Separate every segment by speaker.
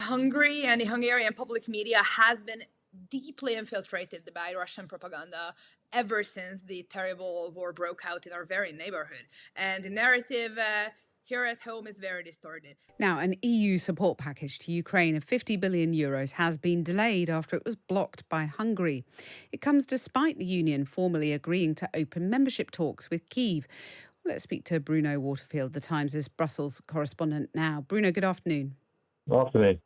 Speaker 1: Hungary and the Hungarian public media has been deeply infiltrated by Russian propaganda ever since the terrible war broke out in our very neighborhood. And the narrative here at home is very distorted.
Speaker 2: Now, an EU support package to Ukraine of 50 billion euros has been delayed after it was blocked by Hungary. It comes despite the union formally agreeing to open membership talks with Kyiv. Well, let's speak to Bruno Waterfield, the Times' Brussels correspondent now. Bruno, good afternoon.
Speaker 3: Afternoon.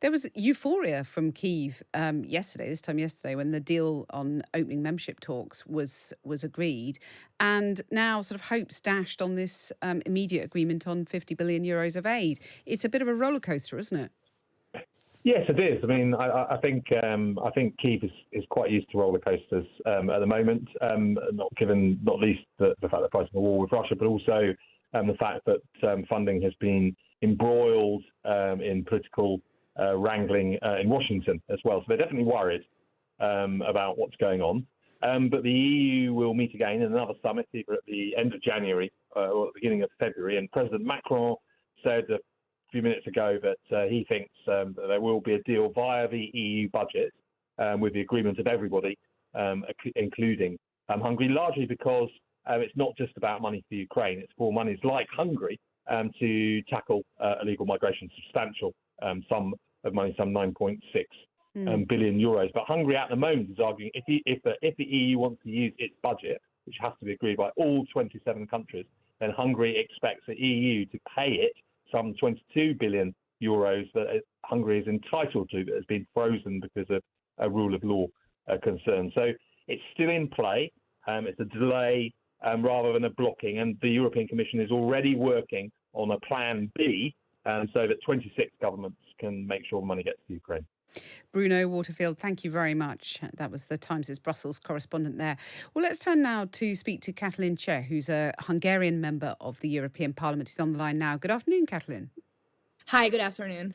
Speaker 2: There was euphoria from Kyiv yesterday, when the deal on opening membership talks was agreed, and now sort of hopes dashed on this immediate agreement on 50 billion euros of aid. It's a bit of a roller coaster, isn't it?
Speaker 3: Yes, it is. I mean, I think Kyiv is quite used to roller coasters at the moment, not least the fact they're fighting a war with Russia, but also the fact that funding has been embroiled in political wrangling in Washington as well. So they're definitely worried about what's going on. But the EU will meet again in another summit, either at the end of January or at the beginning of February. And President Macron said a few minutes ago that he thinks that there will be a deal via the EU budget with the agreement of everybody, including Hungary, largely because it's not just about money for Ukraine. It's for monies like Hungary to tackle illegal migration, substantial sum of money, some 9.6 billion euros. But Hungary at the moment is arguing if the EU wants to use its budget, which has to be agreed by all 27 countries, then Hungary expects the EU to pay it some 22 billion euros that Hungary is entitled to, that has been frozen because of a rule of law concern. So it's still in play. It's a delay rather than a blocking, and the European Commission is already working on a plan B, so that 26 governments can make sure money gets to Ukraine.
Speaker 2: Bruno Waterfield, thank you very much. That was the Times' Brussels correspondent there. Well, let's turn now to speak to Katalin Cseh, who's a Hungarian member of the European Parliament, who's on the line now. Good afternoon, Katalin.
Speaker 1: Hi, good afternoon.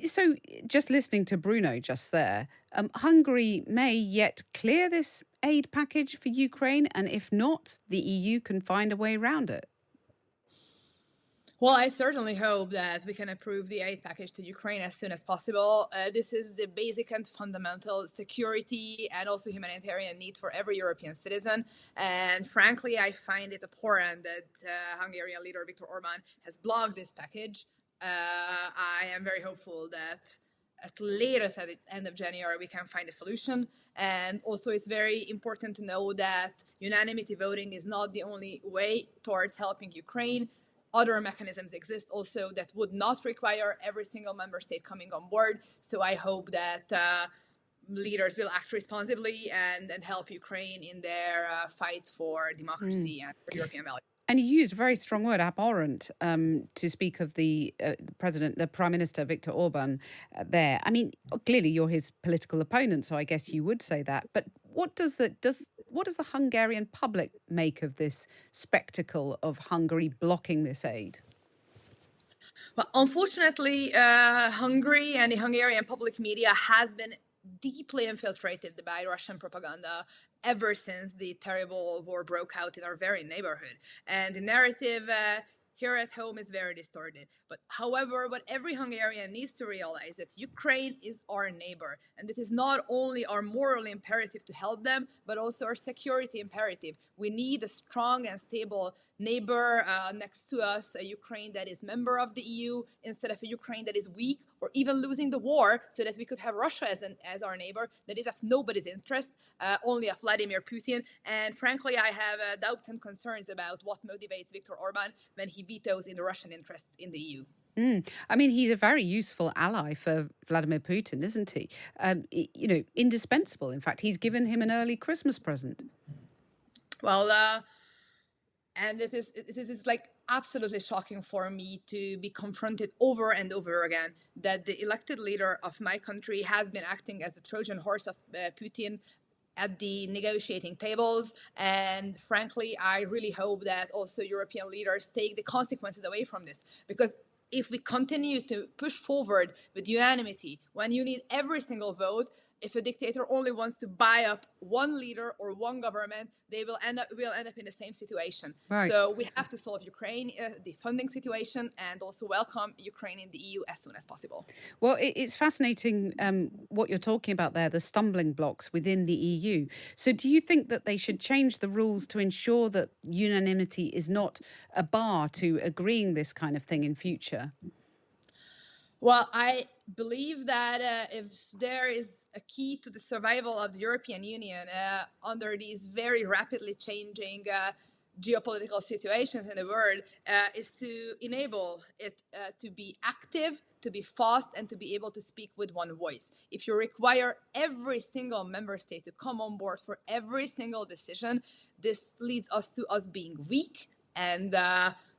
Speaker 2: So just listening to Bruno just there, Hungary may yet clear this aid package for Ukraine, and if not, the EU can find a way around it.
Speaker 1: Well, I certainly hope that we can approve the aid package to Ukraine as soon as possible. This is the basic and fundamental security and also humanitarian need for every European citizen. And frankly, I find it abhorrent that Hungarian leader Viktor Orbán has blocked this package. I am very hopeful that at latest at the end of January, we can find a solution. And also, it's very important to know that unanimity voting is not the only way towards helping Ukraine. Other mechanisms exist also that would not require every single member state coming on board. So I hope that leaders will act responsibly and help Ukraine in their fight for democracy and for European values.
Speaker 2: And you used a very strong word, abhorrent, to speak of the Prime Minister Viktor Orbán there. I mean, clearly you're his political opponent, so I guess you would say that. But what does the Hungarian public make of this spectacle of Hungary blocking this aid?
Speaker 1: Well, unfortunately, Hungary and the Hungarian public media has been deeply infiltrated by Russian propaganda ever since the terrible war broke out in our very neighborhood. And the narrative here at home is very distorted. But however, what every Hungarian needs to realize is that Ukraine is our neighbor. And it is not only our moral imperative to help them, but also our security imperative. We need a strong and stable neighbor next to us, a Ukraine that is member of the EU, instead of a Ukraine that is weak or even losing the war, so that we could have Russia as our neighbor. That is of nobody's interest, only of Vladimir Putin. And frankly, I have doubts and concerns about what motivates Viktor Orbán when he vetoes in the Russian interests in the EU.
Speaker 2: I mean, he's a very useful ally for Vladimir Putin, isn't he? Indispensable. In fact, he's given him an early Christmas present.
Speaker 1: Well, and it is like absolutely shocking for me to be confronted over and over again that the elected leader of my country has been acting as the Trojan horse of Putin at the negotiating tables. And frankly, I really hope that also European leaders take the consequences away from this, because if we continue to push forward with unanimity, when you need every single vote, if a dictator only wants to buy up one leader or one government, they will end up in the same situation.
Speaker 2: Right.
Speaker 1: So we have to solve Ukraine, the funding situation, and also welcome Ukraine in the EU as soon as possible.
Speaker 2: Well, it's fascinating what you're talking about there, the stumbling blocks within the EU. So do you think that they should change the rules to ensure that unanimity is not a bar to agreeing this kind of thing in future?
Speaker 1: Well, I believe that if there is a key to the survival of the European Union under these very rapidly changing geopolitical situations in the world, is to enable it to be active, to be fast, and to be able to speak with one voice. If you require every single member state to come on board for every single decision, this leads us to us being weak and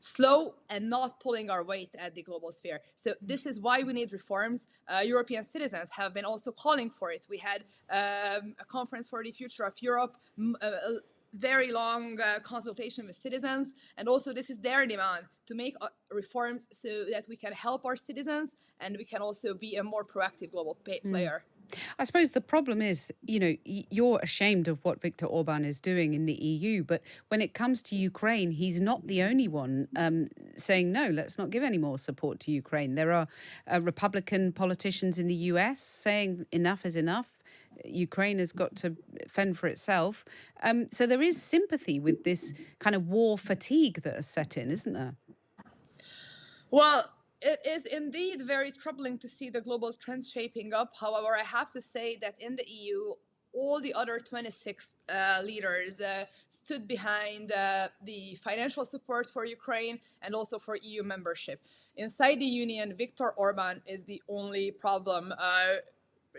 Speaker 1: slow and not pulling our weight at the global sphere. So this is why we need reforms. European citizens have been also calling for it. We had a conference for the future of Europe, a very long consultation with citizens, and also this is their demand to make reforms so that we can help our citizens and we can also be a more proactive global player.
Speaker 2: I suppose the problem is, you're ashamed of what Viktor Orban is doing in the EU, but when it comes to Ukraine, he's not the only one saying, no, let's not give any more support to Ukraine. There are Republican politicians in the US saying enough is enough. Ukraine has got to fend for itself. So there is sympathy with this kind of war fatigue that has set in, isn't there?
Speaker 1: Well, it is indeed very troubling to see the global trends shaping up. However, I have to say that in the EU, all the other 26 leaders stood behind the financial support for Ukraine and also for EU membership. Inside the Union, Viktor Orban is the only problem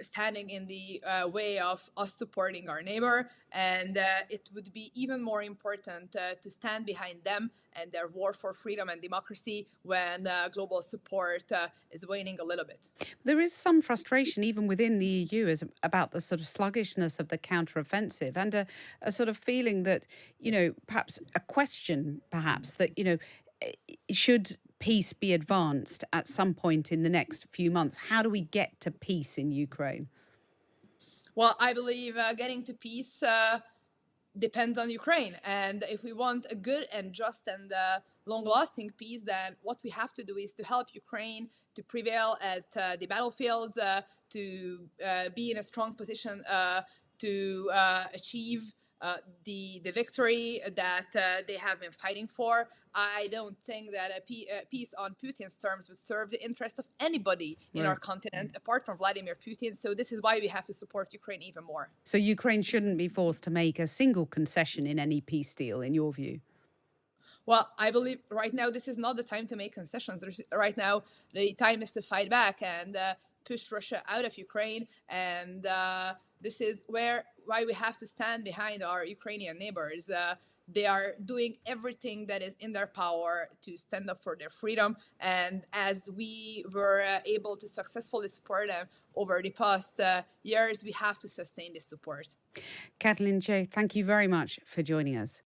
Speaker 1: standing in the way of us supporting our neighbor, and it would be even more important to stand behind them and their war for freedom and democracy when global support is waning a little bit.
Speaker 2: There is some frustration even within the EU about the sort of sluggishness of the counteroffensive and a sort of feeling that, perhaps a question, that, should peace be advanced at some point in the next few months? How do we get to peace in Ukraine?
Speaker 1: Well, I believe getting to peace depends on Ukraine. And if we want a good and just and long-lasting peace, then what we have to do is to help Ukraine to prevail at the battlefields, to be in a strong position to achieve the victory that they have been fighting for. I don't think that a peace on Putin's terms would serve the interest of anybody in our continent apart from Vladimir Putin. So this is why we have to support Ukraine even more.
Speaker 2: So Ukraine shouldn't be forced to make a single concession in any peace deal, in your view?
Speaker 1: Well, I believe right now this is not the time to make concessions. Right now, the time is to fight back and push Russia out of Ukraine. And this is why we have to stand behind our Ukrainian neighbors. They are doing everything that is in their power to stand up for their freedom. And as we were able to successfully support them over the past years, we have to sustain this support.
Speaker 2: Katalin Cseh, thank you very much for joining us.